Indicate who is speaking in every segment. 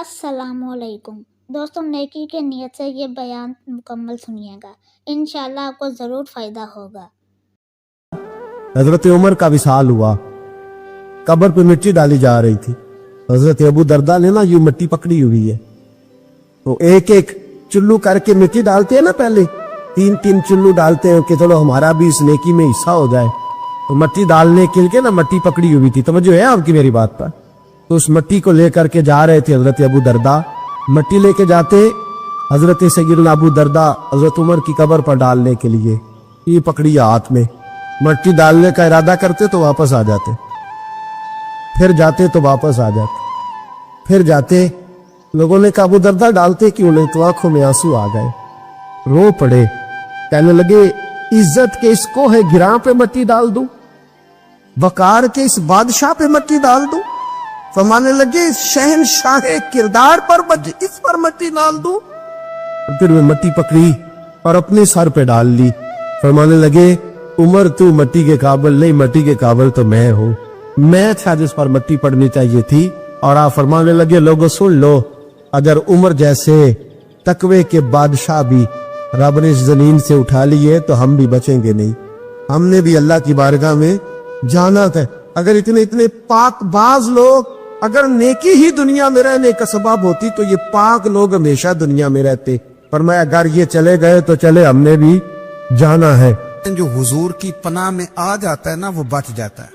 Speaker 1: अस्सलामुअलैकुम दोस्तों, नेकी के नियत से ये बयान मुकम्मल सुनिएगा, इंशाअल्लाह आपको ज़रूर फ़ायदा होगा।
Speaker 2: हजरत उमर का विसाल हुआ, कब्र पे मिट्टी डाली जा रही थी। हजरत अबू दरदा ने ना यूं मिट्टी पकड़ी हुई है, तो एक एक चुल्लू करके मिट्टी डालते हैं ना, पहले तीन तीन चुल्लू डालते हैं कि चलो हमारा भी इस नेकी में हिस्सा हो जाए। तो मिट्टी डालने के लिए ना मिट्टी पकड़ी हुई थी, तवज्जो है आपकी मेरी बात पर। तो उस मिट्टी को लेकर के जा रहे थे हजरत अबू दरदा। मिट्टी लेके जाते हजरत सैयदना अबू दरदा हजरत उमर की कब्र पर डालने के लिए, ये पकड़ी हाथ में, मिट्टी डालने का इरादा करते तो वापस आ जाते, फिर जाते तो वापस आ जाते, फिर जाते। लोगों ने कहा अबू दरदा डालते क्यों नहीं? तो आंखों में आंसू आ गए, रो पड़े, कहने लगे इज्जत के इस कोहे गिरां पे मिट्टी डाल दूं, वकार के इस बादशाह पे मिट्टी डाल दूं, फरमाने लगे शहनशाह किरदार पर इस पर मिट्टी डाल दूं। फिर वे मिट्टी पकड़ी और अपने सर पे डाल ली। फरमाने लगे उमर तू मिट्टी के काबिल नहीं, मिट्टी के काबिल तो मैं हूं, मैं था जिस पर मिट्टी पड़नी चाहिए थी। और आप फरमाने लगे लोगों सुन लो, अगर उमर जैसे तकवे के बादशाह भी रब ने इस जमीन से उठा लिए तो हम भी बचेंगे नहीं। हमने भी अल्लाह की बारगाह में जाना था। अगर इतने इतने पाक बाज लोग अगर नेकी ही दुनिया में रहने का सबब होती तो ये पाक लोग हमेशा दुनिया में रहते। पर मैं अगर ये चले गए तो चले, हमने भी जाना है।
Speaker 3: जो हुजूर की पनाह में आ जाता है ना, वो बच जाता है।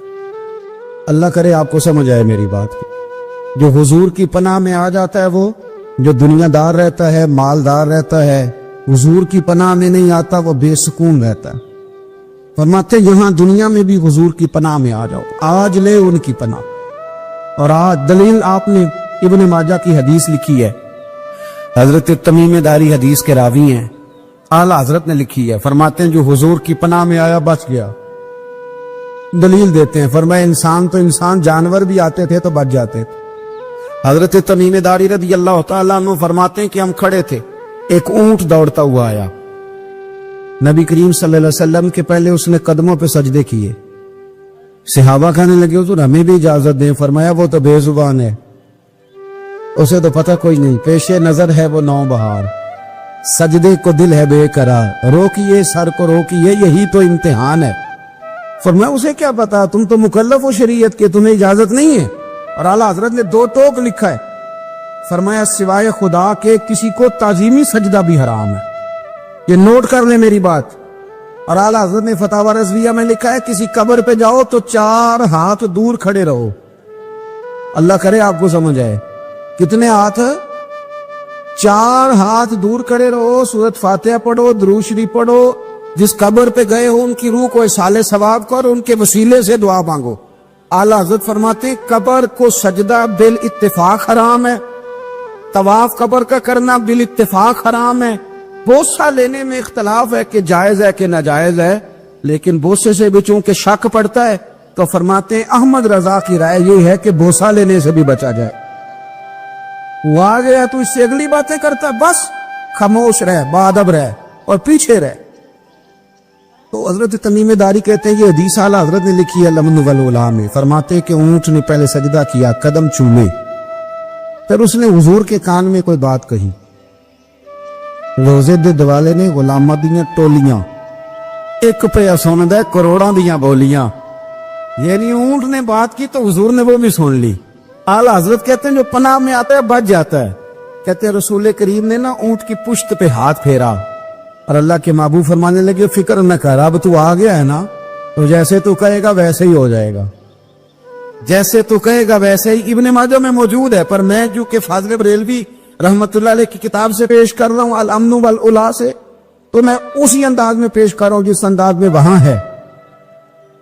Speaker 2: अल्लाह करे आपको समझ आए मेरी बात की। जो हुजूर की पनाह में आ जाता है, वो जो दुनियादार रहता है, मालदार रहता है, हुजूर की पनाह में नहीं आता, वो बेसुकून रहता है। फरमाते यहाँ दुनिया में भी हुजूर की पनाह में आ जाओ, आज ले उनकी पनाह। और आज दलील आपने इब्ने माजा की हदीस लिखी है, हजरत तमीम दारी हदीस के रावी हैं, आला हजरत ने लिखी है। फरमाते हैं जो हुजूर की पनाह में आया बच गया। दलील देते हैं, फरमाया इंसान तो इंसान, जानवर भी आते थे तो बच जाते थे। हजरत तमीम दारी रज़ी अल्लाह तआला अन्हु फरमाते हैं कि हम खड़े थे, एक ऊंट दौड़ता हुआ आया। नबी करीम सल्लल्लाहु अलैहि वसल्लम के पहले उसने कदमों पे सजदे किए। सहाबा कहने लगे हुजूर हमें भी इजाजत दें। फरमाया वो तो बेजुबान है, उसे तो पता कोई नहीं, पेशे नजर है वो नौ बहार, सजदे को दिल है बेकरार, रोकिए सर को रोकिए यही तो इम्तिहान है। फरमाया उसे क्या पता, तुम तो मुकल्लफ हो शरीयत के, तुम्हें इजाजत नहीं है। और आला हजरत ने दो टोक लिखा है, फरमाया सिवाय खुदा के किसी को ताजीमी सजदा भी हराम है। ये नोट कर ले मेरी बात। और आला हजरत ने फतावा रज़विया में लिखा है किसी कब्र पे जाओ तो 4 हाथ दूर खड़े रहो। अल्लाह करे आपको समझ आए, कितने हाथ? 4 हाथ दूर खड़े रहो, सूरत फातिहा पढ़ो, दुरूद शरीफ पढ़ो, जिस कब्र पे गए हो उनकी रूह को इसाले सवाब करो, उनके वसीले से दुआ मांगो। आला हजरत फरमाते कब्र को सजदा बिल इत्तेफाक हराम है, तवाफ कब्र का करना बिल इत्तेफाक हराम है। बोसा लेने में इख्तलाफ है कि जायज है कि नाजायज है, लेकिन बोसे से भी चूंकि शक पड़ता है तो फरमाते हैं अहमद रजा की राय ये है कि बोसा लेने से भी बचा जाए। वो आ गया तो इससे अगली बातें करता, बस खामोश रह, बाअदब रह और पीछे रह। तो हजरत तमीम दारी कहते हैं ये हदीस आला हजरत ने लिखी है लमन वल उला में। फरमाते कि ऊंट ने पहले सजदा किया, कदम चूमे, फिर उसने हुजूर के कान में कोई बात कही। रोजे दे दिवाले ने गुलामां दियां टोलियां, एक पे सुनदा करोड़ां दियां बोलियां। यानी ऊंट ने बात की तो हुजूर ने वो भी सुन ली। आला हजरत कहते हैं जो पनाह में आता है बच जाता है। कहते हैं रसूल करीम ने ना ऊंट की पुश्त पे हाथ फेरा और अल्लाह के महबूब फरमाने लगे फिक्र न कर, अब तू आ गया है ना, तो जैसे तू कहेगा वैसे ही हो जाएगा, जैसे तू कहेगा वैसे ही। इब्ने माजा में मौजूद है, पर मैं जो कि फाज़िल बरेलवी रहमतुल्लाह अलैह की किताब से पेश कर रहा हूँ, अल अम्न वल उला से, तो मैं उसी अंदाज में पेश कर रहा हूँ जिस अंदाज में वहां है।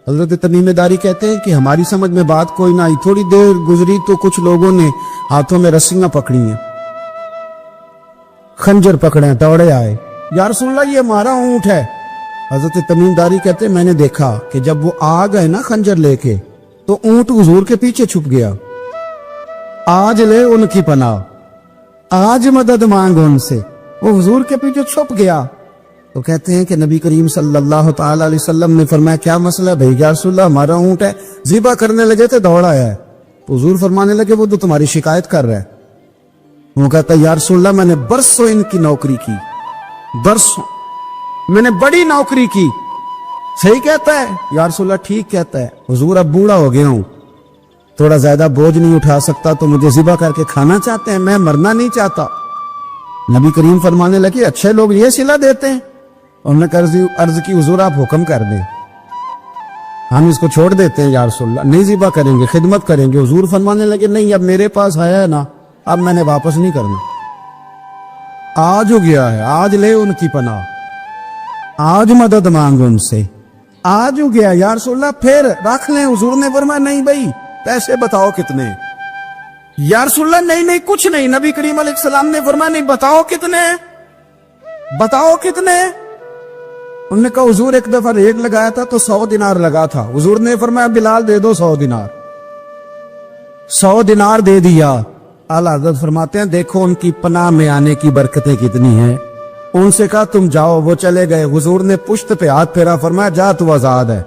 Speaker 2: हजरत तमीम दारी कहते हैं कि हमारी समझ में बात कोई ना आई, थोड़ी देर गुजरी तो कुछ लोगों ने हाथों में रस्सियां पकड़ी हैं, खंजर पकड़े, दौड़े आए, या रसूलल्लाह ये हमारा ऊंट है। हजरत तमीम दारी कहते हैं मैंने देखा कि जब वो आ गए ना खंजर लेके तो ऊंट हुजूर के पीछे छुप गया। आज ले उनकी पनाह, आज मदद मांग उनसे, वो हुजूर के पीछे छुप गया। तो कहते हैं कि नबी करीम सल्लल्लाहु ताला अलैहि वसल्लम ने फरमाया क्या मसला है भाई? या रसूलल्लाह हमारा ऊंट है, ज़िबा करने लगे थे दौड़ा है। तो हुजूर फरमाने लगे वो तो तुम्हारी शिकायत कर रहा है। वो कहता या रसूलल्लाह मैंने बरसों इनकी नौकरी की, बरसों मैंने बड़ी नौकरी की। सही कहता है या रसूलल्लाह? ठीक कहता है। हुजूर अब बूढ़ा हो गया हूं, थोड़ा ज्यादा बोझ नहीं उठा सकता, तो मुझे ज़िबा करके खाना चाहते हैं, मैं मरना नहीं चाहता। नबी करीम फरमाने लगे अच्छे लोग ये सिला देते हैं। उन्होंने अर्ज की हुजूर आप हुक्म कर दें, हम इसको छोड़ देते हैं या रसूलल्लाह, नहीं ज़िबा करेंगे, खिदमत करेंगे। हुजूर फरमाने लगे नहीं, अब मेरे पास आया है ना, अब मैंने वापस नहीं करना। आज हो गया है, आज ले उनकी पनाह, आज मदद मांग उनसे, आज हो गया या रसूलल्लाह, फिर रख लें। हुजूर ने फरमाया नहीं भाई, पैसे बताओ कितने? या रसूलल्लाह नहीं नहीं कुछ नहीं। नबी करीम अलैहिस्सलाम ने फरमाया नहीं, बताओ कितने, बताओ कितने? उन्होंने कहा हुजूर एक दफा रेट लगाया था तो 100 दिनार लगा था। हुजूर ने फरमाया बिलाल दे दो 100 दिनार। 100 दिनार दे दिया। आला हज़रत फरमाते हैं देखो उनकी पनाह में आने की बरकतें कितनी हैं। उनसे कहा तुम जाओ, वो चले गए। हुजूर ने पुश्त पे हाथ फेरा, फरमाया जा तू आजाद है।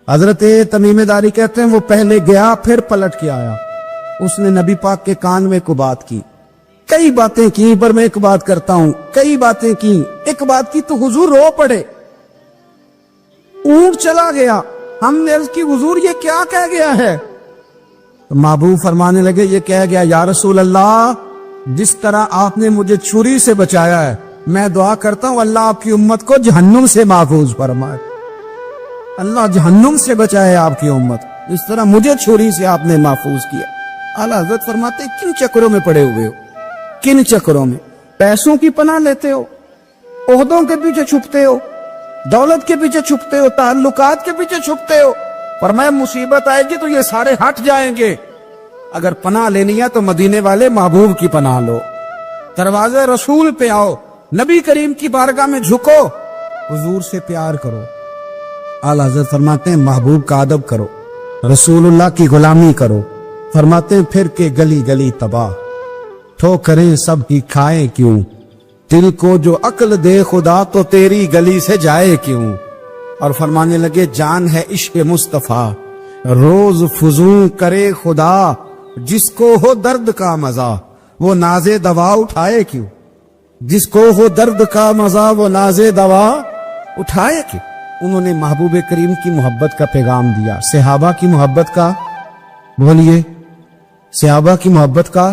Speaker 2: हजरत तमीमेदारी कहते हैं वो पहले गया फिर पलट के आया। उसने नबी पाक के कान में को बात की, कई बातें की, पर मैं एक बात करता हूं, कई बातें की, एक बात की तो हुजूर रो पड़े। ऊंट चला गया, हमने अर्ज की हुजूर ये क्या कह गया है? तो महबूब फरमाने लगे ये कह गया या रसूल अल्लाह, जिस तरह आपने मुझे छुरी से बचाया है, मैं दुआ करता हूं अल्लाह आपकी उम्मत को जहन्नुम से महफूज फरमाए। अल्लाह जहन्नुम से बचाए आपकी उम्मत, इस तरह मुझे छुरी से आपने महफूज किया। आला हज़रत फरमाते किन चक्करों में पड़े हुए हो, किन चक्करों में? पैसों की पनाह लेते हो, ओहदों के पीछे छुपते हो, दौलत के पीछे छुपते हो, ताल्लुकात के पीछे छुपते हो। पर मैं मुसीबत आएगी तो ये सारे हट जाएंगे। अगर पनाह लेनी है तो मदीने वाले महबूब की पनाह लो, दरवाजे रसूल पे आओ, नबी करीम की बारगाह में झुको, हुजूर से प्यार करो। आला हज़रत फरमाते हैं महबूब का अदब करो, रसूलुल्लाह की गुलामी करो। फरमाते हैं फिर के गली गली तबाह, ठोकरें सब की खाए क्यों, दिल को जो अक्ल दे खुदा तो तेरी गली से जाए क्यों। और फरमाने लगे जान है इश्क मुस्तफा, रोज फुजू करे खुदा, जिसको हो दर्द का मजा वो नाजे दवा उठाए क्यों, जिसको हो दर्द का मजा वो नाजे दवा उठाए क्यों। उन्होंने महबूब करीम की मोहब्बत का पैगाम दिया, सहाबा की मोहब्बत का, बोलिए सहाबा की मोहब्बत का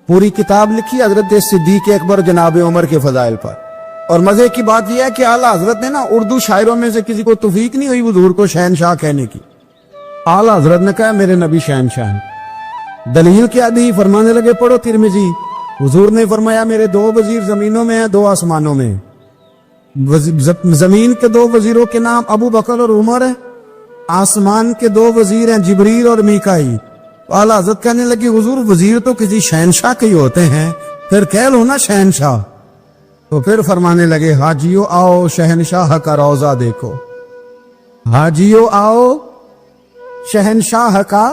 Speaker 2: पूरी किताब लिखी हजरत सिद्दीक अकबर जनाब उमर के फजाइल पर। और मजे की बात यह है कि आला हजरत ने ना उर्दू शायरों में से किसी को तौफीक नहीं हुई हुजूर को शहनशाह कहने की। आला हजरत ने कहा मेरे नबी शहनशाह हैं। दलील क्या दी? फरमाने लगे पढ़ो तिरमिजी। हुजूर ने फरमाया मेरे 2 वजीर जमीनों में हैं, 2 आसमानों में। जमीन के 2 वजीरों के नाम अबू बकर और उमर है, आसमान के 2 वजीर हैं जिब्रील और मीकाईल। आला हज़रत कहने लगी हुजूर वजीर तो किसी शहनशाह के ही होते हैं, फिर कह लो ना शहनशाह। तो फिर फरमाने लगे हाजियो आओ शहनशाह का रोजा देखो, हाजियो आओ शहनशाह का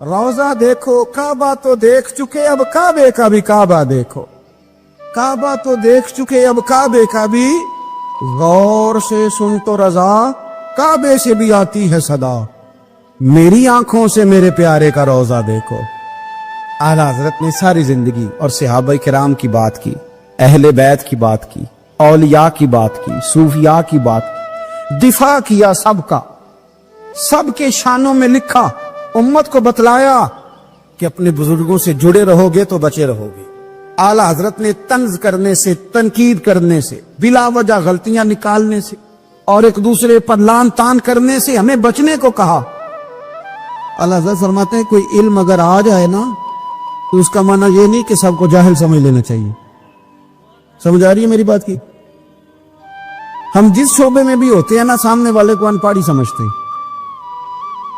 Speaker 2: रोजा देखो। काबा तो देख चुके अब काबे का भी काबा देखो, काबा तो देख चुके अब काबे का भी, गौर से सुन तो रजा काबे से भी आती है सदा, मेरी आंखों से मेरे प्यारे का रोजा देखो। आला हजरत ने सारी जिंदगी और सहाबा किराम की बात की, अहले बैत की बात की, औलिया की बात की, सूफिया की बात की, दिफा किया सबका, सबके शानों में लिखा, उम्मत को बतलाया कि अपने बुजुर्गों से जुड़े रहोगे तो बचे रहोगे। आला हजरत ने तंज करने से, तनकीद करने से, बिला वजह गलतियां निकालने से और एक दूसरे पर लान तान करने से हमें बचने को कहा। आला हज़रत फरमाते हैं कोई इल्म अगर आ जाए ना तो उसका माना ये नहीं कि सबको जाहिल समझ लेना चाहिए। समझ आ रही है मेरी बात की? हम जिस शोबे में भी होते हैं ना, सामने वाले को अनपढ़ी समझते हैं।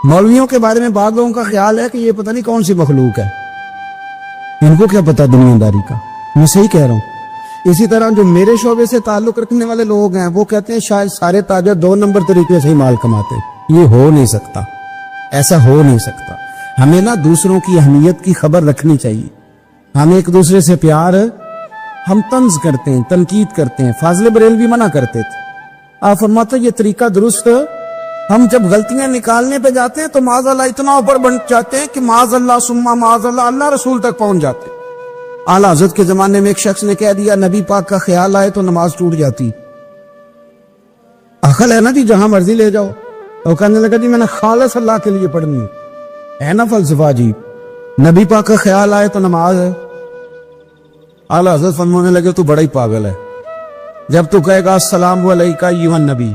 Speaker 2: मौलवियों के बारे में बाद लोगों का ख्याल है कि ये पता नहीं कौन सी मखलूक है, इनको क्या पता दुनियादारी का। मैं सही कह रहा हूं। इसी तरह जो मेरे शोबे से ताल्लुक रखने वाले लोग हैं वो कहते हैं शायद सारे ताजर 2 नंबर तरीके से ही माल कमाते। ये हो नहीं सकता, ऐसा हो नहीं सकता। हमें ना दूसरों की अहमियत की खबर रखनी चाहिए। हम एक दूसरे से प्यार, हम तंज करते हैं, तनकीद करते हैं। फाजिल बरेलवी मना करते थे, आप फरमाते ये तरीका दुरुस्त। हम जब गलतियां निकालने पे जाते हैं तो माज़अल्लाह इतना ऊपर बन जाते हैं कि माज़अल्लाह सुम्मा माज़अल्लाह अल्लाह रसूल तक पहुंच जाते हैं। आला हजरत के जमाने में एक शख्स ने कह दिया नबी पाक का ख्याल आए तो नमाज टूट जाती। अकल है ना जी, जहां मर्जी ले जाओ। तो कहने लगा जी मैंने खालिस अल्लाह के लिए पढ़नी है ना फलसफा जी, नबी पाक का ख्याल आए तो नमाज है। आला हजरत फरमाने लगे तू बड़ा ही पागल है, जब तू कहेगा अस्सलाम अलैका अय्युहन नबी,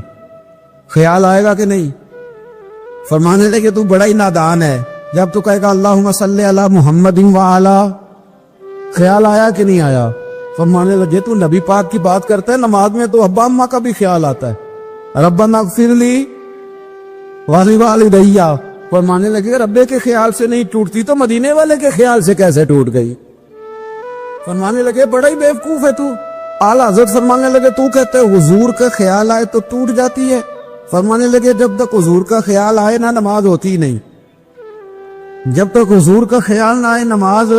Speaker 2: ख्याल आएगा कि नहीं? फरमाने लगे तू बड़ा ही नादान है, जब तू कहेगा अल्लाहुम्मा सल्ली अला मुहम्मदिन व अला, ख्याल आया कि नहीं आया? फरमाने लगे तू नबी पाक की बात करता है, नमाज में तो अब्बा अम्मा का भी ख्याल आता है, रब्बना इग़फिरली वालिदैया। फरमाने लगे रब्बे के ख्याल से नहीं टूटती तो मदीने वाले के ख्याल से कैसे टूट गई? फरमाने लगे बड़ा ही बेवकूफ है तू। आला हज़रत फरमाने लगे तू कहते है हुजूर का ख्याल आए तो टूट जाती है। फरमाने लगे जब तक हुजूर का ख्याल आए ना नमाज होती ही नहीं, जब तक हुजूर का ख्याल ना आए नमाज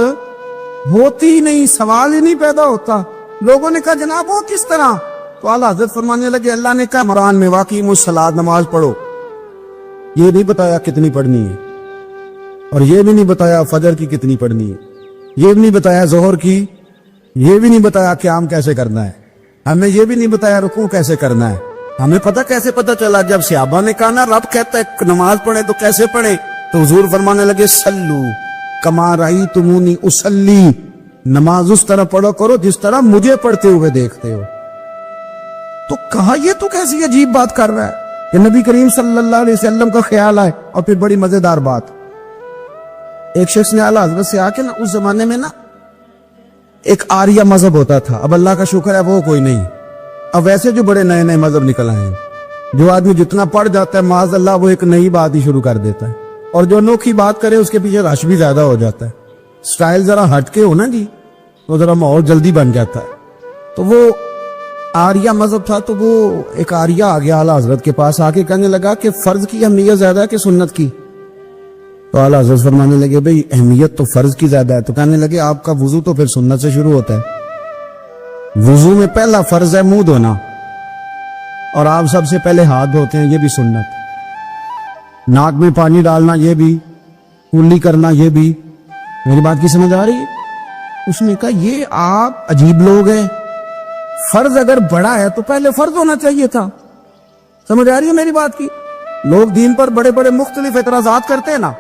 Speaker 2: होती ही नहीं, सवाल ही नहीं पैदा होता। लोगों ने कहा जनाब वो किस तरह? तो आला हज़रत फरमाने लगे अल्लाह ने कहा कुरान में वाक़िमुस सलात, नमाज पढ़ो। ये नहीं बताया कितनी पढ़नी है, और ये भी नहीं बताया फजर की कितनी पढ़नी है, ये भी नहीं बताया जोहर की, ये भी नहीं बताया क़याम कैसे करना है, हमें ये भी नहीं बताया रुकू कैसे करना है। हमें पता कैसे पता चला? जब सहाबा ने कहा ना रब कहता है नमाज पढ़े तो कैसे पढ़े, तो हुजूर फरमाने लगे सल्लू कमा रायतुमूनी उसल्ली, नमाज उस तरह पढ़ो करो जिस तरह मुझे पढ़ते हुए देखते हो। तो कहा ये तो कैसी अजीब बात कर रहा है कि नबी करीम सल्लल्लाहु अलैहि वसल्लम का ख्याल आए। और फिर बड़ी मजेदार बात, एक शख्स ने आला हज़रत से आके ना, उस जमाने में ना एक आर्या मजहब होता था, अब अल्लाह का शुक्र है वो कोई नहीं, अब वैसे जो बड़े नए नए मजहब निकल आए हैं, जो आदमी जितना पढ़ जाता है माज़अल्लाह वो एक नई बात ही शुरू कर देता है, और जो अनोखी बात करे उसके पीछे रश भी ज्यादा हो जाता है। स्टाइल जरा हटके हो ना जी तो जरा माहौल जल्दी बन जाता है। तो वो आर्या मजहब था, तो वो एक आर्या आ गया आला हज़रत के पास, आके कहने लगा कि फर्ज की अहमियत ज्यादा है कि सुन्नत की? तो आला हज़रत फरमाने लगे भाई अहमियत तो फर्ज की ज्यादा है। तो कहने लगे आपका वुजू तो फिर सुन्नत से शुरू होता है, वुजू में पहला फर्ज है मुंह धोना, और आप सबसे पहले हाथ धोते हैं, ये भी सुन्नत, नाक में पानी डालना ये भी, कुल्ली करना ये भी। मेरी बात की समझ आ रही है? उसने कहा ये आप अजीब लोग हैं, फर्ज अगर बड़ा है तो पहले फर्ज होना चाहिए था। समझ आ रही है मेरी बात की? लोग दीन पर बड़े बड़े मुख्तलिफ एतराजात करते हैं ना,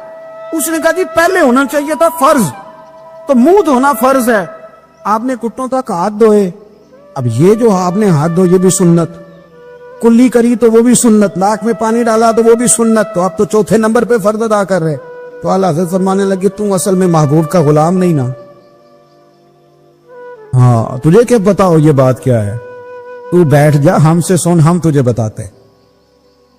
Speaker 2: उसने कहा जी पहले होना चाहिए था फर्ज, तो मुंह धोना फर्ज है, आपने घुटनों तक हाथ धोए, अब ये जो आपने हाथ धो ये भी सुन्नत, कुल्ली करी तो वो भी सुन्नत, नाक में पानी डाला तो वो भी सुन्नत, तो आप तो चौथे नंबर पे फर्ज अदा कर रहे। तो आला हज़रत फरमाने लगे तू असल में महबूब का गुलाम नहीं ना, हाँ तुझे क्या बताओ ये बात क्या है, तू बैठ जा हमसे सुन, हम तुझे बताते।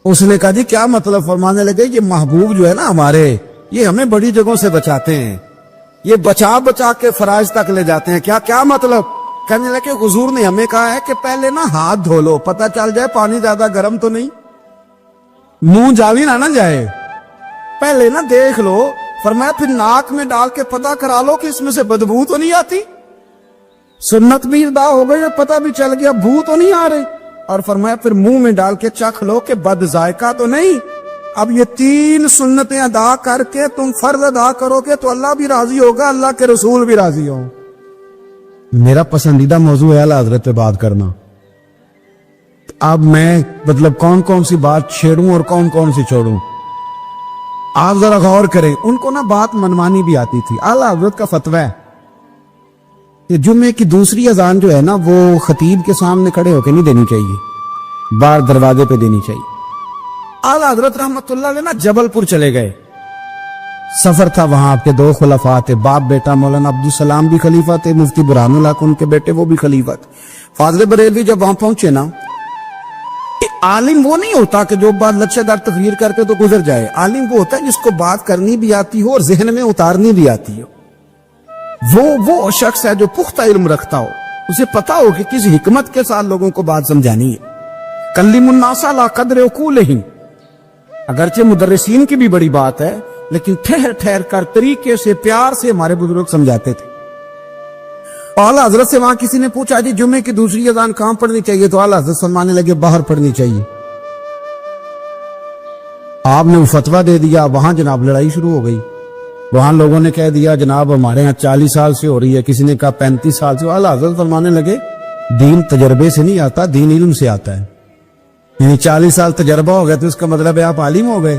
Speaker 2: उसने कहा जी क्या मतलब? फरमाने लगे ये महबूब जो है ना हमारे, ये हमें बड़ी जगहों से बचाते हैं, ये बचा बचा के फराज तक ले जाते हैं। क्या क्या मतलब? कहने लगे हुजूर ने हमें कहा है कि पहले ना हाथ धो लो, पता चल जाए पानी ज्यादा गर्म तो नहीं, मुंह जाली ना जाए, पहले ना देख लो। फरमाया फिर नाक में डाल के पता करा लो कि इसमें से बदबू तो नहीं आती, सुन्नत भी अदा हो गई, पता भी चल गया बू तो नहीं आ रही। और फरमाया फिर मुंह में डाल के चख लो कि बद जायका तो नहीं। अब ये तीन सुन्नतें अदा करके तुम फर्ज अदा करोगे तो अल्लाह भी राजी होगा, अल्लाह के रसूल भी राजी हो। मेरा पसंदीदा मौजू है आला हज़रत पे बात करना। अब मैं मतलब कौन कौन सी बात छेड़ूं और कौन कौन सी छोड़ूं, आप जरा गौर करें। उनको ना बात मनमानी भी आती थी। आला हज़रत का फतवा है कि जुम्मे की दूसरी अजान जो है ना वो खतीब के सामने खड़े होकर नहीं देनी चाहिए, बाहर दरवाजे पे देनी चाहिए। आला हज़रत रहमतुल्लाह अलैह ना जबलपुर चले गए, सफर था, वहां आपके दो खुलफा थे, बाप बेटा, मौलाना अब्दुल सलाम भी खलीफा थे, मुफ्ती बुरहानुल हक उनके बेटे वो भी खलीफा थे। फाज़िल बरेलवी जब वहां पहुंचे ना, आलिम वो नहीं होता कि जो बात लच्छेदार तकरीर करके तो गुजर जाए, आलिम वो होता है जिसको बात करनी भी आती हो और जहन में उतारनी भी आती हो। वो शख्स है जो पुख्ता इल्म रखता हो, उसे पता हो कि किस हिकमत के साथ लोगों को बात समझानी है। कल्लिमुन्नासा ला कद्र उकूलिहिम, अगरचे मुदर्रिसीन की भी बड़ी बात है, लेकिन ठहर ठहर कर तरीके से प्यार से हमारे बुजुर्ग समझाते थे। आला हज़रत से वहां किसी ने पूछा जी जुम्मे की दूसरी अजान कहां पढ़नी चाहिए, तो आला हज़रत फरमाने लगे बाहर पढ़नी चाहिए। आपने वो फतवा दे दिया, वहां जनाब लड़ाई शुरू हो गई। وہاں لوگوں نے کہہ دیا جناب ہمارے یہاں 40 سال سے ہو رہی ہے, کسی نے کہا 35 سال سے. اعلیٰ حضرت فرمانے لگے دین تجربے سے نہیں آتا, دین علم سے آتا ہے. یعنی 40 سال تجربہ ہو گیا تو اس کا مطلب ہے آپ عالم ہو گئے.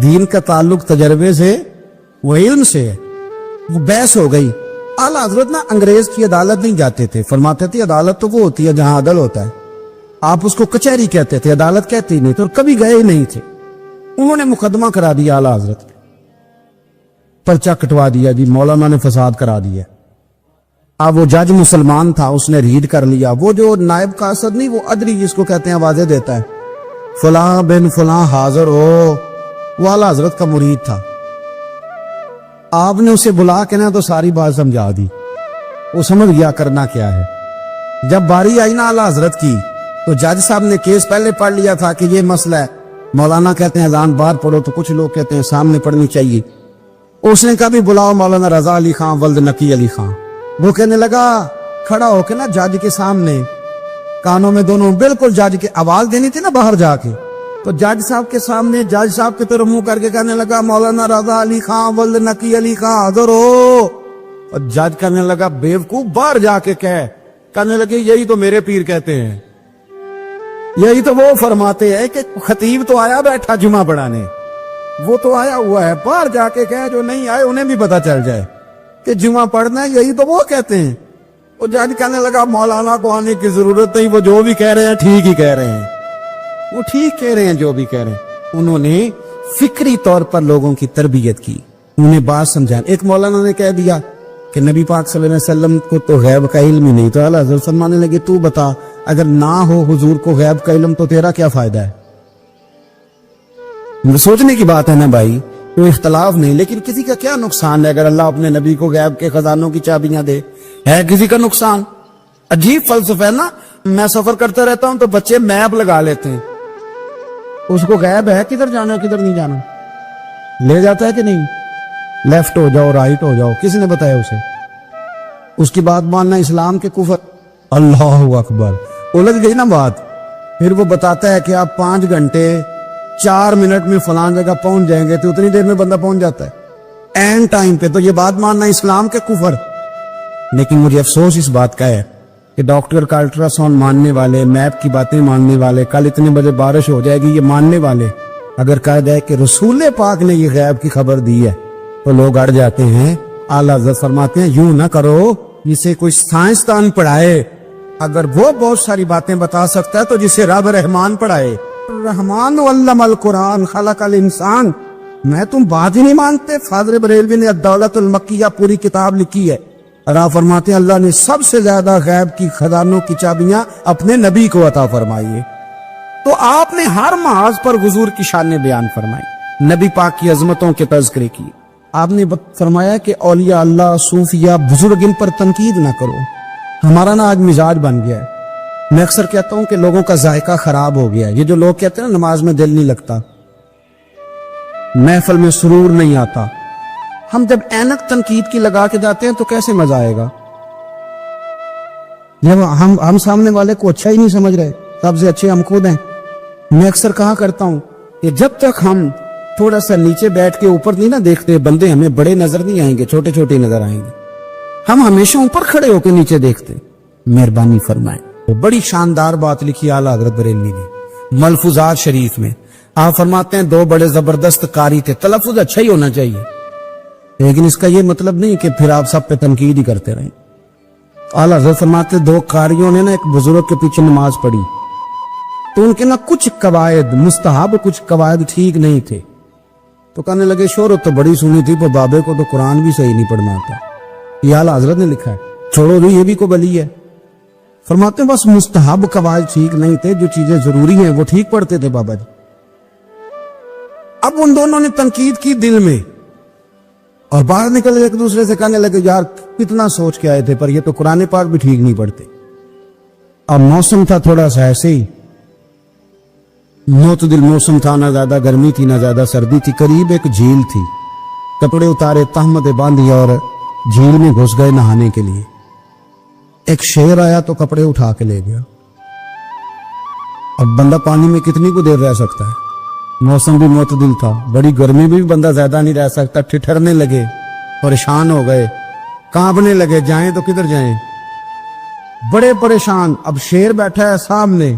Speaker 2: دین کا تعلق تجربے سے, وہ علم سے ہے. وہ بحث ہو گئی. اعلیٰ حضرت نا انگریز کی عدالت نہیں جاتے تھے, فرماتے تھے عدالت تو وہ ہوتی ہے جہاں عدل ہوتا ہے, آپ اس کو کچہری کہتے تھے, عدالت کہتے ہی نہیں تھے, اور کبھی گئے ہی نہیں تھے. انہوں نے مقدمہ کرا دیا اعلیٰ حضرت, پرچہ کٹوا دیا جی مولانا نے فساد کرا دیا. اب وہ جج مسلمان تھا, اس نے ریڈ کر لیا. وہ جو نائب قاصد نہیں, وہ ادری جس کو کہتے ہیں آوازیں دیتا ہے, فلاں بن فلاں حاضر ہو, وہ اعلیٰ حضرت کا مرید تھا. آپ نے اسے بلا کے نا تو ساری بات سمجھا دی, وہ سمجھ گیا کرنا کیا ہے. جب باری آئی نا اعلیٰ حضرت کی, تو جج صاحب نے کیس پہلے پڑھ لیا تھا کہ یہ مسئلہ ہے. مولانا کہتے ہیں اذان باہر پڑھو, تو کچھ لوگ کہتے ہیں سامنے پڑھنی چاہیے. اس نے کہا بھی بلاؤ مولانا رضا علی خان ولد نقی علی خان. وہ کہنے لگا کھڑا ہو کے نا جج کے سامنے, کانوں میں دونوں بالکل جج کے آواز دینی تھی نا باہر جا کے, تو جج صاحب کے سامنے جج صاحب کی طرف منہ کر کے کہنے لگا مولانا رضا علی خان ولد نقی علی خان حاضر ہو. اور جج کہنے لگا بیوقوف باہر جا کے کہنے لگے یہی تو میرے پیر کہتے ہیں, یہی تو وہ فرماتے ہیں کہ خطیب تو آیا بیٹھا جمعہ پڑھانے, وہ تو آیا ہوا ہے, باہر جا کے کہے جو نہیں آئے انہیں بھی پتا چل جائے کہ جمعہ پڑھنا ہے, یہی تو وہ کہتے ہیں. وہ جج کہنے لگا مولانا کو آنے کی ضرورت نہیں, وہ جو بھی کہہ رہے ہیں ٹھیک ہی کہہ رہے ہیں, وہ ٹھیک کہہ رہے ہیں جو بھی کہہ رہے ہیں. انہوں نے فکری طور پر لوگوں کی تربیت کی, انہیں بات سمجھایا. ایک مولانا نے کہہ دیا کہ نبی پاک صلی اللہ علیہ وسلم کو تو غیب کا علم ہی نہیں, تو اعلیٰ حضرت فرمانے لگے تو بتا اگر نہ ہو حضور کو غیب کا علم تو تیرا کیا فائدہ ہے. سوچنے کی بات ہے نا بھائی, کوئی اختلاف نہیں, لیکن کسی کا کیا نقصان ہے اگر اللہ اپنے نبی کو غیب کے خزانوں کی چابیاں دے, ہے کسی کا نقصان. عجیب فلسفہ ہے نا. میں سفر کرتا رہتا ہوں تو بچے میپ لگا لیتے ہیں, اس کو غیب ہے کدھر جانا کدھر نہیں جانا, لے جاتا ہے کہ نہیں, لیفٹ ہو جاؤ رائٹ ہو جاؤ, کس نے بتایا اسے. اس کی بات ماننا اسلام کے کفر. اللہ اکبر, الجھ گئی نا بات. پھر وہ بتاتا ہے کہ آپ 5 گھنٹے 4 منٹ میں فلان جگہ پہنچ جائیں گے, تو اتنی دیر میں بندہ پہنچ جاتا ہے این ٹائم پہ. تو یہ بات ماننا اسلام کے کفر. لیکن مجھے افسوس اس بات کا ہے کہ ڈاکٹر کا الٹرا ساؤنڈ ماننے والے, میپ کی باتیں ماننے والے, کل اتنے بجے بارش ہو جائے گی یہ ماننے والے, اگر کہا جائے کہ رسول پاک نے یہ غیب کی خبر دی ہے تو لوگ اڑ جاتے ہیں. اعلیٰ حضرت فرماتے ہیں یوں نہ کرو, جسے کوئی سائنسدان پڑھائے اگر وہ بہت ساری باتیں بتا سکتا ہے تو جسے رب رحمان پڑھائے. رحمان علم القرآن خلق الانسان. میں تم بات ہی نہیں مانتے. فاضل بریلوی نے الدولت المکیہ پوری کتاب لکھی ہے, اور فرماتے ہیں اللہ نے سب سے زیادہ غیب کی خزانوں کی چابیاں اپنے نبی کو عطا فرمائی ہے. تو آپ نے ہر محاذ پر حضور کی شان بیان فرمائی, نبی پاک کی عظمتوں کے تذکرے کی. آپ نے فرمایا کہ اولیاء اللہ, صوفیاء, بزرگ, ان پر تنقید نہ کرو. ہمارا نا آج مزاج بن گیا ہے. میں اکثر کہتا ہوں کہ لوگوں کا ذائقہ خراب ہو گیا ہے. یہ جو لوگ کہتے ہیں نا نماز میں دل نہیں لگتا, محفل میں سرور نہیں آتا, ہم جب اینک تنقید کی لگا کے جاتے ہیں تو کیسے مزہ آئے گا جب ہم سامنے والے کو اچھا ہی نہیں سمجھ رہے. سب سے اچھے ہم خود ہیں. میں اکثر کہا کرتا ہوں کہ جب تک ہم تھوڑا سا نیچے بیٹھ کے اوپر نہیں نہ دیکھتے, بندے ہمیں بڑے نظر نہیں آئیں گے, چھوٹے چھوٹے نظر آئیں گے. ہم ہمیشہ اوپر کھڑے ہو کے نیچے دیکھتے. مہربانی فرمائیں. بڑی شاندار بات لکھی اعلیٰ حضرت بریلوی نے ملفوظات شریف میں. آپ فرماتے ہیں 2 بڑے زبردست قاری تھے. تلفظ اچھا ہی ہونا چاہیے, لیکن اس کا یہ مطلب نہیں کہ پھر آپ سب پہ تنقید ہی کرتے رہیں. اعلیٰ حضرت فرماتے 2 قاریوں نے نا ایک بزرگ کے پیچھے نماز پڑھی, تو ان کے نا کچھ قواعد مستحب, کچھ قواعد ٹھیک نہیں تھے. تو کہنے لگے شہرت تو بڑی سنی تھی, پر بابے کو تو قرآن بھی صحیح نہیں پڑھنا آتا. یہ اعلیٰ حضرت نے لکھا ہے, چھوڑو جو یہ بھی کو بلی ہے. فرماتے ہیں بس مستحب قواعد ٹھیک نہیں تھے, جو چیزیں ضروری ہیں وہ ٹھیک پڑھتے تھے بابا جی. اب ان دونوں نے تنقید کی دل میں, اور باہر نکل ایک دوسرے سے کہنے لگے یار کتنا سوچ کے آئے تھے, پر یہ تو قرآن پاک بھی ٹھیک نہیں پڑھتے. اب موسم تھا تھوڑا سا ایسے ہی, معتدل موسم تھا, نہ زیادہ گرمی تھی نہ زیادہ سردی تھی. قریب ایک جھیل تھی, کپڑے اتارے, تہمتیں باندھی اور جھیل میں گھس گئے نہانے کے لیے. ایک شیر آیا تو کپڑے اٹھا کے لے گیا. اب بندہ پانی میں کتنی کو دیر رہ سکتا ہے, मौसम भी मुतदिल था, बड़ी गर्मी में भी बंदा ज्यादा नहीं रह सकता, ठिठरने लगे, परेशान हो गए, कांपने लगे, जाएं तो किधर जाएं, बड़े परेशान। अब शेर बैठा है सामने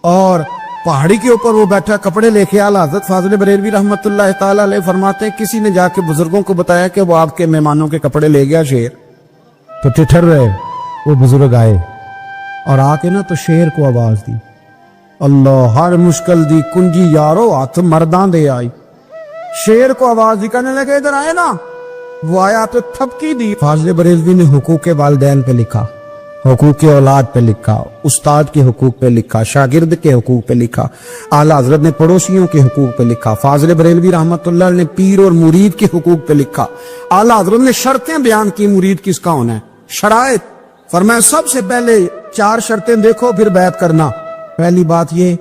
Speaker 2: और पहाड़ी के ऊपर वो बैठा, कपड़े लेके आला हज़रत फाज़िल बरेलवी रहमतुल्लाह ताला अलैह फरमाते हैं किसी ने जाके बुजुर्गों को बताया कि वो आपके मेहमानों के कपड़े ले गया शेर, तो ठिठर रहे। वो बुजुर्ग आए और आके ना तो शेर को आवाज दी, अल्लाह हर मुश्किल दी कुंजी यारो हाथ मर्दां दे आई। शेर को आवाज दी, कहने लगे इधर आए ना। वो आया तो थपकी दी। फाज़िल बरेलवी ने हुकूक वालिदैन पे लिखा, हुकूक औलाद पे लिखा, उस्ताद के हुकूक पे लिखा, शागिर्द के हुकूक पे लिखा, आला हज़रत ने पड़ोसियों के हुकूक पे लिखा, फाज़िल बरेलवी रहमतुल्लाह ने पीर और मुरीद के हुकूक पे लिखा, आला हज़रत ने शर्तें बयान की मुरीद किसका होना है, शराइत। फरमाया सबसे पहले 4 शर्तें देखो फिर बैत करना। पहली बात ये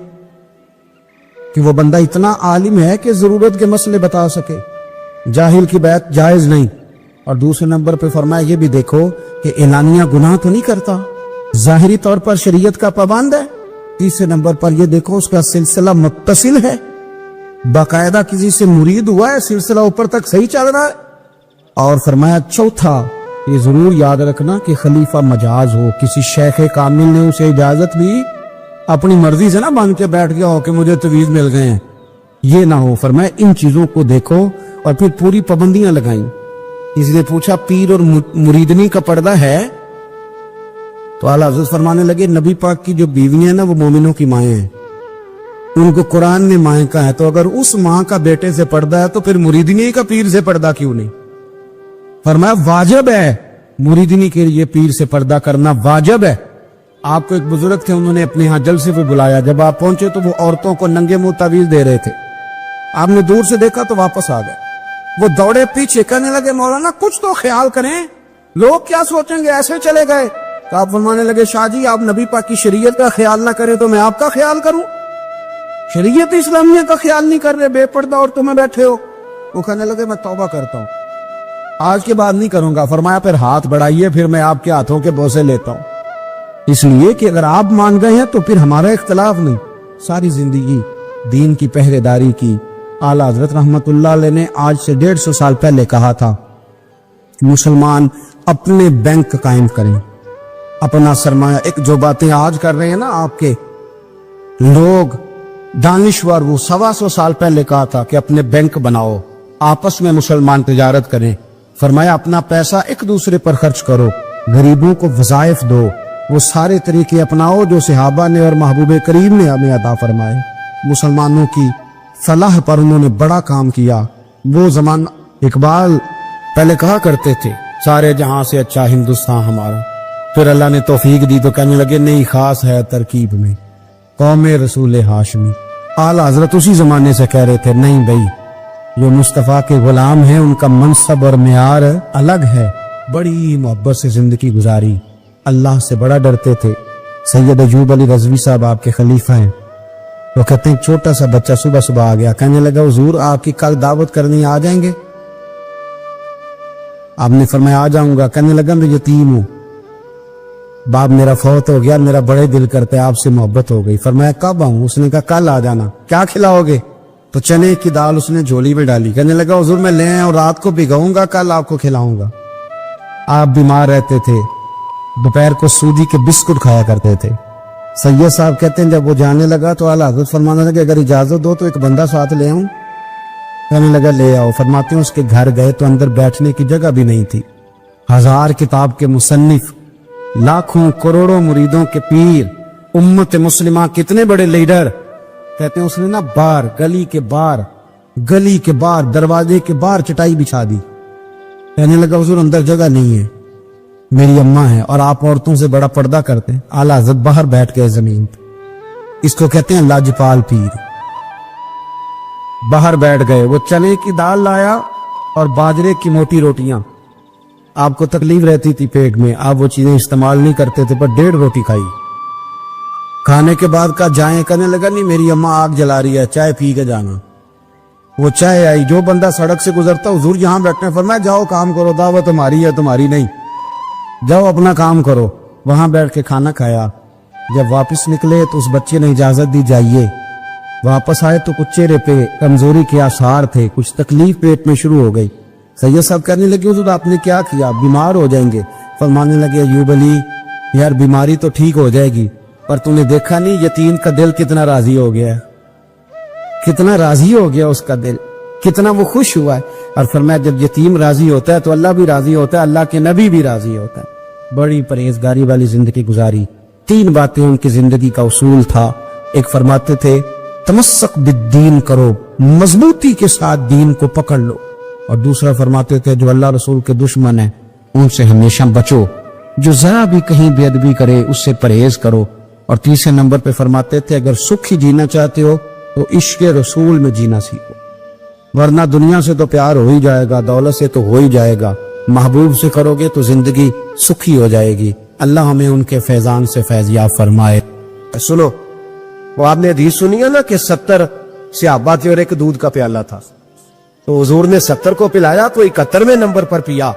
Speaker 2: कि वो बंदा इतना आलिम है कि जरूरत के मसले बता सके, जाहिल की बैत जायज नहीं। और दूसरे नंबर पे फरमाया ये भी देखो कि एलानिया गुनाह तो नहीं करता, जाहिरी तौर पर शरीयत का पाबंद है। तीसरे नंबर पर ये देखो उसका सिलसिला मुत्तसिल है, बाकायदा किसी से मुरीद हुआ है, सिलसिला ऊपर तक सही चल रहा है। और फरमाया चौथा ये जरूर याद रखना कि खलीफा मजाज हो, किसी शेख कामिल ने उसे इजाजत दी, अपनी मर्जी से ना बांध के बैठ गया हो कि मुझे तवीज मिल गए हैं, ये ना हो। फरमाया इन चीजों को देखो और फिर पूरी पाबंदियां लगाई। इसलिए पूछा पीर और मुरीदनी का पर्दा है, तो आला हज़रत फरमाने लगे नबी पाक की जो बीवियां हैं ना वो मोमिनों की माएँ हैं, उनको कुरान ने माएँ का है, तो अगर उस माँ का बेटे से पर्दा है तो फिर मुरीदनी का पीर से पर्दा क्यों नहीं। फरमाया वाजिब है मुरीदनी के लिए पीर से पर्दा करना, वाजिब है। आपको एक बुजुर्ग थे, उन्होंने अपने यहाँ जलसे पे बुलाया, जब आप पहुंचे तो वो औरतों को नंगे मुंह तावीज दे रहे थे, आपने दूर से देखा तो वापस आ गए। वो दौड़े पीछे, कहने लगे मौलाना कुछ तो ख्याल करें, लोग क्या सोचेंगे, ऐसे चले गए। तो आप फरमाने लगे शाह जी आप नबी पाक की शरीयत का ख्याल ना करें तो मैं आपका ख्याल करूं, शरीयत इस्लामिया का ख्याल नहीं कर रहे, बेपर्दा और तुम्हें बैठे हो। वो कहने लगे मैं तौबा करता हूं, आज के बाद नहीं करूंगा। फरमाया फिर हाथ बढ़ाइए, फिर मैं आपके हाथों के बोसे लेता हूं। इसलिए कि अगर आप मान गए हैं तो फिर हमारा इख्तलाफ नहीं। सारी जिंदगी दीन की पहरेदारी की। आला हज़रत रहमतुल्लाह अलैह ने आज से 150 साल पहले कहा था मुसलमान अपने बैंक कायम करें, अपना सरमाया। एक जो बातें आज कर रहे हैं ना आपके लोग दानिश्वर, वो 125 साल पहले कहा था कि अपने बैंक बनाओ, आपस में मुसलमान तिजारत करें। फरमाया अपना पैसा एक दूसरे पर खर्च करो, गरीबों को वज़ाइफ दो, वो सारे तरीके अपनाओ जो सहाबा ने और महबूब करीम ने हमें अता फरमाए। मुसलमानों की फलाह पर उन्होंने बड़ा काम किया। वो जमाना इकबाल पहले कहा करते थे सारे जहां से अच्छा हिंदुस्तान हमारा, फिर अल्लाह ने तौफीक दी तो कहने लगे नहीं खास है तरकीब में कौम रसूल हाशमी। आला हज़रत उसी जमाने से कह रहे थे नहीं भाई जो मुस्तफ़ा के गुलाम हैं उनका मनसब और मेयार अलग है। बड़ी मोहब्बत से जिंदगी गुजारी, अल्लाह से बड़ा डरते थे। सैयद अयूब अली रज़वी साहब आपके खलीफा हैं। वो कहते हैं छोटा सा बच्चा सुबह सुबह आ गया, कहने लगा हुजूर आपकी कल दावत करनी आ जाएंगे। आपने फरमाया आ जाऊंगा। कहने लगा मैं यतीम हूं, बाप मेरा फौत हो गया, मेरा बड़े दिल करते आपसे मोहब्बत हो गई। फरमाया कब आऊं? उसने कहा कल आ जाना। क्या खिलाओगे? तो चने की दाल उसने झोली में डाली। कहने लगा हुजूर मैं ले आया और रात को भिगाऊंगा, कल आपको खिलाऊंगा। आप बीमार रहते थे, दोपहर को सूजी के बिस्कुट खाया करते थे। सैयद साहब कहते हैं जब वो जाने लगा तो आला हज़रत फरमाने लगे अगर इजाजत दो तो एक बंदा साथ ले आऊं। कहने लगा ले आओ। फरमाते हैं उसके घर गए तो अंदर बैठने की जगह भी नहीं थी। 1000 किताब के मुसन्निफ, लाखों करोड़ों मुरीदों के पीर, उम्मत मुस्लिमा कितने बड़े लीडर। कहते हैं उसने ना बाहर गली के बाहर दरवाजे के बाहर चटाई बिछा दी। कहने लगा हुजूर अंदर जगह नहीं है, मेरी अम्मा है और आप औरतों से बड़ा पर्दा करते हैं। आला हज़रत बाहर बैठ गए जमीन पे। इसको कहते हैं लाजपाल पीर। बाहर बैठ गए। वो चने की दाल लाया और बाजरे की मोटी रोटियां। आपको तकलीफ रहती थी पेट में, आप वो चीजें इस्तेमाल नहीं करते थे, पर 1.5 रोटी खाई। खाने के बाद का जाए, कहने लगा नहीं मेरी अम्मा आग जला रही है, चाय पी के जाना। वो चाय आई। जो बंदा सड़क से गुजरता हुजूर यहाँ बैठने, फरमाया जाओ काम करो, दावत हमारी है तुम्हारी नहीं, जाओ अपना काम करो। वहां बैठ के खाना खाया। जब वापस निकले तो उस बच्चे ने इजाजत दी जाइए। واپس آئے تو کچھ چہرے پہ کمزوری کے آثار تھے, کچھ تکلیف پیٹ میں شروع ہو گئی. سید صاحب کہنے لگے حضور آپ نے کیا کیا, بیمار ہو جائیں گے. فرمانے لگے ایوب علی یار بیماری تو ٹھیک ہو جائے گی, پر تم نے دیکھا نہیں یتیم کا دل کتنا راضی ہو گیا ہے, کتنا راضی ہو گیا اس کا دل, کتنا وہ خوش ہوا ہے. اور فرمایا جب یتیم راضی ہوتا ہے تو اللہ بھی راضی ہوتا ہے, اللہ کے نبی بھی راضی ہوتا ہے. بڑی پرہیزگاری والی زندگی گزاری. 3 باتیں ان کی زندگی کا اصول تھا. ایک فرماتے تھے تمسک بالدین کرو, مضبوطی کے ساتھ دین کو پکڑ لو. اور دوسرا فرماتے تھے جو اللہ رسول کے دشمن ہیں ان سے ہمیشہ بچو, جو ذرا بھی کہیں بے ادبی کرے اس سے پرہیز کرو. اور تیسرے نمبر پہ فرماتے تھے اگر سکھ ہی جینا چاہتے ہو تو عشق رسول میں جینا سیکھو, ورنہ دنیا سے تو پیار ہو ہی جائے گا, دولت سے تو ہو ہی جائے گا, محبوب سے کرو گے تو زندگی سکھی ہو جائے گی. اللہ ہمیں ان کے فیضان سے فیضیاب فرمائے.
Speaker 4: سنو, وہ آپ نے حدیث سنی ہے نا کہ 70 صحابہ تھے اور ایک دودھ کا پیالہ تھا, تو حضور نے 70 کو پلایا تو 71ویں نمبر پر پیا.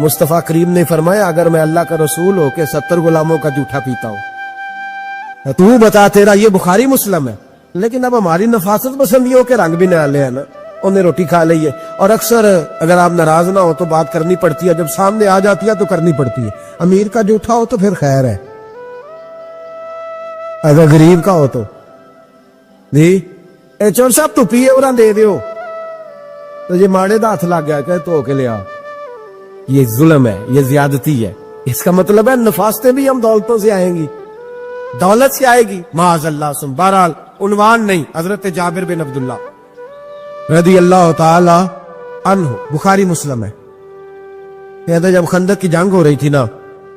Speaker 4: مصطفیٰ کریم نے فرمایا اگر میں اللہ کا رسول ہو کے 70 غلاموں کا جھوٹا پیتا ہوں تو بتا تیرا, یہ بخاری مسلم ہے. لیکن اب ہماری نفاست پسندیوں کے رنگ بھی نالے ہیں نا, انہیں روٹی کھا لئیے. اور اکثر اگر آپ ناراض نہ ہو تو بات کرنی پڑتی ہے, جب سامنے آ جاتی ہے تو کرنی پڑتی ہے. امیر کا جھوٹا ہو تو پھر خیر ہے, اگر غریب کا ہو تو جی اے چور صاحب تو پیے اور دے دیو تو یہ ماڑے دا ہاتھ لگ گیا کہ تو کے لیا. یہ ظلم ہے, یہ زیادتی ہے. اس کا مطلب ہے نفاستیں بھی ہم دولتوں سے آئیں گی, دولت سے آئے گی معاذ اللہ. سن بہرحال عنوان نہیں, حضرت جابر بن عبداللہ رضی اللہ تعالی عنہ, بخاری مسلم ہے. کہتے جب خندق کی جنگ ہو رہی تھی نا,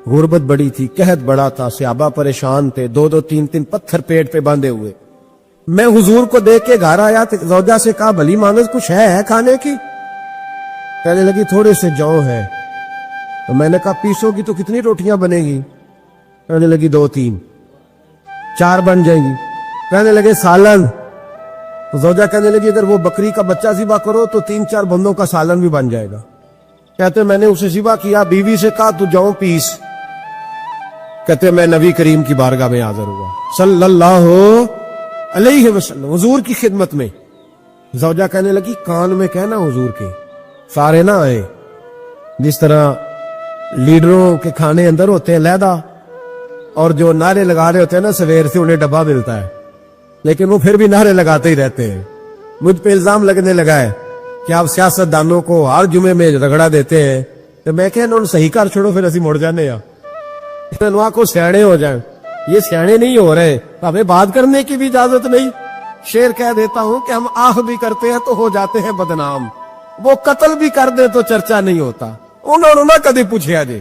Speaker 4: غربت بڑی تھی, قحط بڑا تھا, صحابہ پریشان تھے, 2-2 3-3 پتھر پیٹ پہ باندھے ہوئے. میں حضور کو دیکھ کے گھر آیا, زوجہ سے کہا بھلی مانس کچھ ہے کھانے کی؟ کہنے لگی تھوڑے سے جو ہے. تو میں نے کہا پیسو گی تو کتنی روٹیاں بنے گی؟ کہنے لگی 2-3, 4 بن جائیں گی. کہنے لگے سالن. تو زوجہ کہنے لگی اگر وہ بکری کا بچہ ذبح کرو تو 3-4 بندوں کا سالن بھی بن جائے گا. کہتے میں نے اسے ذبح کیا, بیوی سے کہا تو جاؤ پیس. کہتے میں نبی کریم کی بارگاہ میں حاضر ہوا صلی اللہ علیہ وسلم, حضور کی خدمت میں. زوجہ کہنے لگی کان میں کہنا حضور کے سارے نہ آئے, جس طرح لیڈروں کے کھانے اندر ہوتے ہیں علیحدہ, اور جو نعرے لگا رہے ہوتے ہیں نا سویر سے انہیں ڈبہ ملتا ہے, لیکن وہ پھر بھی نعرے لگاتے ہی رہتے ہیں. مجھ پہ الزام لگنے لگا ہے کہ آپ سیاست دانوں کو ہر جمعے میں رگڑا دیتے ہیں. تو میں کہ انہوں نے صحیح کر چھوڑو, پھر اسی مڑ جانے ہیں, انہوں کو سیانے ہو جائیں. یہ سیانے نہیں ہو رہے, ہمیں بات کرنے کی بھی اجازت نہیں. شعر کہہ دیتا ہوں کہ ہم آہ بھی کرتے ہیں تو ہو جاتے ہیں بدنام, وہ قتل بھی کر دے تو چرچا نہیں ہوتا. انہوں نے نہ کدی پوچھا جی,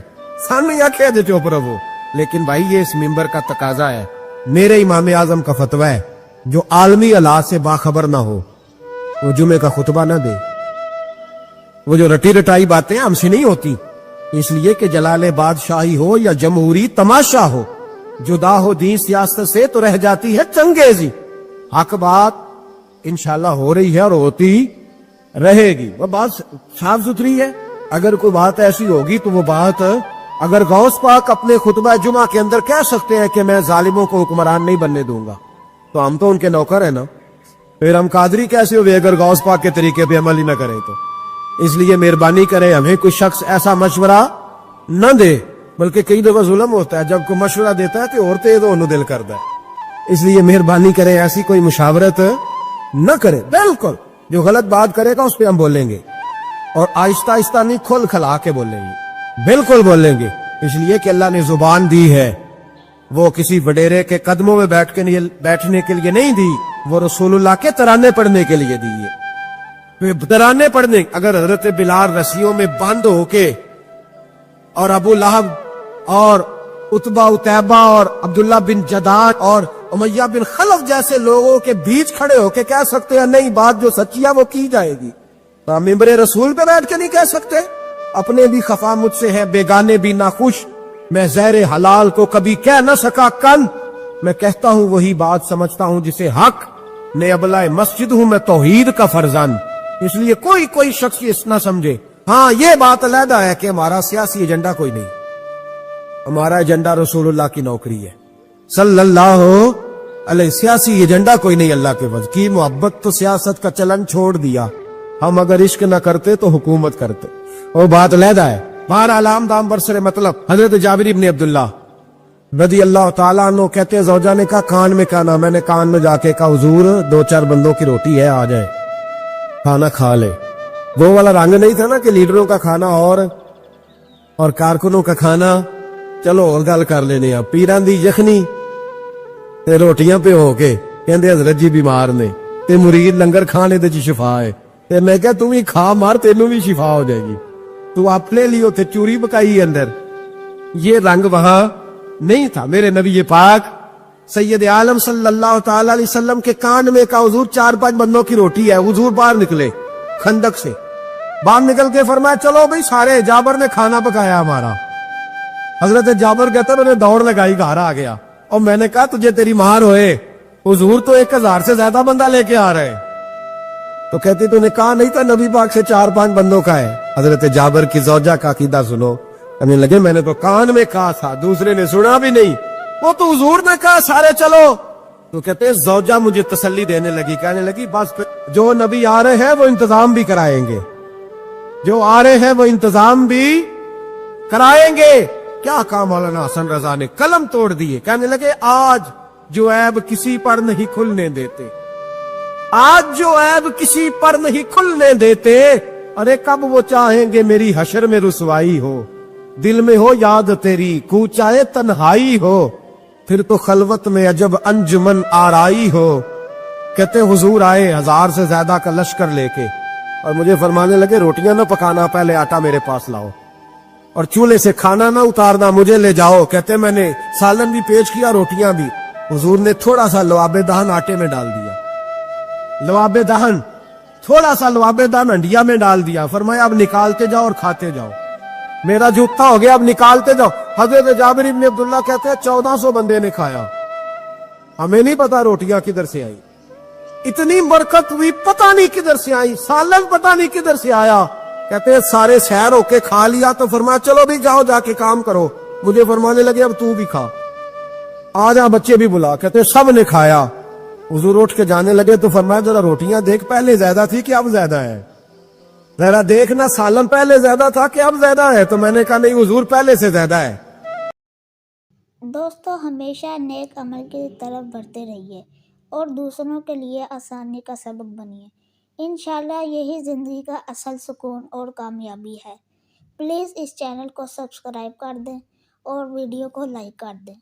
Speaker 4: سامنے آکھیا جی چوپ رہو. لیکن بھائی یہ اس ممبر کا تقاضا ہے, میرے امام اعظم کا فتویٰ ہے, جو عالمی حالات سے باخبر نہ ہو وہ جمعے کا خطبہ نہ دے. وہ جو رٹی رٹائی باتیں ہم سے نہیں ہوتی, اس لیے کہ جلال بادشاہی ہو یا جمہوری تماشا ہو, جدا ہو دین سیاست سے تو رہ جاتی ہے چنگیزی. حق بات انشاءاللہ ہو رہی ہے اور ہوتی رہے گی. وہ بات صاف ستھری ہے. اگر کوئی بات ایسی ہوگی تو وہ بات, اگر غوث پاک اپنے خطبہ جمعہ کے اندر کہہ سکتے ہیں کہ میں ظالموں کو حکمران نہیں بننے دوں گا, تو ہم تو ان کے نوکر ہیں نا. پھر ہم قادری کیسے ہوئے اگر غوث پاک کے طریقے پہ عمل ہی نہ کریں تو. اس لیے مہربانی کرے, ہمیں کوئی شخص ایسا مشورہ نہ دے, بلکہ کئی دفعہ ظلم ہوتا ہے, جب کوئی مشورہ دیتا ہے تو عورتیں تو انہوں دل کرتا ہے. اس لیے مہربانی کرے ایسی کوئی مشاورت نہ کرے. بالکل جو غلط بات کرے گا اس پہ ہم بولیں گے, اور آہستہ آہستہ نہیں, کھل کھلا کے بولیں گے, بالکل بولیں گے. اس لیے کہ اللہ نے زبان دی ہے, وہ کسی وڈیرے کے قدموں میں بیٹھنے کے لیے نہیں دی, وہ رسول اللہ کے ترانے پڑھنے کے لیے دی ہے. ترانے پڑھنے, اگر حضرت بلال رسیوں میں بند ہو کے اور ابو لہب اور عتبہ اتیبہ اور عبداللہ بن جداد اور امیہ بن خلف جیسے لوگوں کے بیچ کھڑے ہو کے کہہ سکتے ہیں نہیں بات جو سچی ہے وہ کی جائے گی, تو ہم ممبر رسول پہ بیٹھ کے نہیں کہہ سکتے. اپنے بھی خفا مجھ سے ہے, بیگانے بھی ناخوش, میں زہر حلال کو کبھی کہہ نہ سکا کن, میں کہتا ہوں وہی بات سمجھتا ہوں جسے حق نے ابلائے مسجد ہوں میں توحید کا فرزند. اس لیے کوئی شخص یہ نہ سمجھے. ہاں یہ بات علیحدہ ہے کہ ہمارا سیاسی ایجنڈا کوئی نہیں, ہمارا ایجنڈا رسول اللہ کی نوکری ہے صلی اللہ अल्लाह सियासी एजेंडा कोई नहीं, अल्लाह के वज की मोहब्बत तो सियासत का चलन छोड़ दिया। हम अगर इश्क न करते तो हुकूमत करते, वो बात लहदा है। बहरहाल आम दाम बरसरे मतलब हजरत जाबिर इब्न अब्दुल्लाह रदी अल्लाह ताला अन्हु कहते हैं, जौजा ने कहा कान में खाना, मैंने कान में जाके कहा हुजूर 2-4 बंदों की रोटी है, आ जाए खाना खा ले। वो वाला रंग नहीं था ना कि लीडरों का खाना और कारकुनों का खाना चलो और गल कर लेने आ। पीरां दी यखनी ते रोटियां पे हो के कहंदे हजरत जी बीमार ने ते मुरीद लंगर खाने दे च शिफा है। ते मैं क्या तू भी खा मार, तेनू भी शिफा हो जाएगी। तू अपने लिए उथे चूरी पकाई अंदर, ये रंग वहां नहीं था। मेरे नबी पाक सैयद आलम सल्लल्लाहु ताला अलैहि वसल्लम के कान में कहा हुजूर 4-5 बंदों की रोटी है। हुजूर बाहर निकले खंदक से, बाहर निकल के फरमाया चलो भाई सारे, जाबर ने खाना पकाया हमारा। हजरत जाबर कहते मैंने दौड़ लगाई, घर आ गया और मैंने कहा तुझे तेरी मार होए, हुजूर तो 1000 से ज्यादा बंदा लेके आ रहे। तो कहती तूने कहा नहीं था नबी पाक से 4-5 बंदों का है। हजरत जाबर की जौजा का अकीदा सुनो, कहने लगे मैंने तो कान में कहा था, दूसरे ने सुना भी नहीं, वो तो हुजूर ने कहा सारे चलो। तो कहते जौजा मुझे तसल्ली देने लगी, कहने लगी बस जो नबी आ रहे हैं वो इंतजाम भी कराएंगे, जो आ रहे हैं वो इंतजाम भी कराएंगे। क्या कहा मौलाना हसन रजा ने, कलम तोड़ दिए। कहने लगे आज जो ऐब किसी पर नहीं खुलने देते, आज जो ऐब किसी पर नहीं खुलने देते, अरे कब वो चाहेंगे मेरी हशर में रुसवाई हो। दिल में हो याद तेरी कूचाए तन्हाई हो, फिर तो खलवत में अजब अंजुमन आराई हो। कहते हुजूर आए 1000 से ज्यादा का लश्कर लेके और मुझे फरमाने लगे रोटियां ना पकाना, पहले आटा मेरे पास लाओ और चूल्हे से खाना ना उतारना, मुझे ले जाओ। कहते मैंने सालन भी पेश किया, रोटियां भी। हुजूर ने थोड़ा सा लवाबे दहन आटे में डाल दिया, लवाबे दहन थोड़ा सा लवाबे दहन हंडिया में डाल दिया। फरमाया अब निकालते जाओ और खाते जाओ, मेरा जूता हो गया, अब निकालते जाओ। हजरत जाबिर इब्न अब्दुल्लाह कहते हैं 1400 बंदे ने खाया, हमें नहीं पता रोटियां किधर से आई, इतनी बरकत हुई पता नहीं किधर से आई, सालन पता नहीं किधर से आया। कहते हैं सारे सैर होके खा लिया तो फरमाया चलो भी जाओ जाके काम करो। मुझे फरमाने लगे अब तू भी खा, आ जा बच्चे भी बुला। कहते सब ने खाया, हुजूर उठ के जाने लगे तो फरमाया जरा रोटियां देख, पहले ज्यादा थी कि अब ज्यादा है, जरा देखना सालन पहले ज्यादा था कि अब ज्यादा है। तो मैंने कहा नहीं हुजूर पहले से ज्यादा है।
Speaker 1: दोस्तों हमेशा नेक अमल की तरफ बढ़ते रहिए और दूसरों के लिए आसानी का सबब बनिए। इंशाल्लाह यही ज़िंदगी का असल सुकून और कामयाबी है। प्लीज़ इस चैनल को सब्सक्राइब कर दें और वीडियो को लाइक कर दें।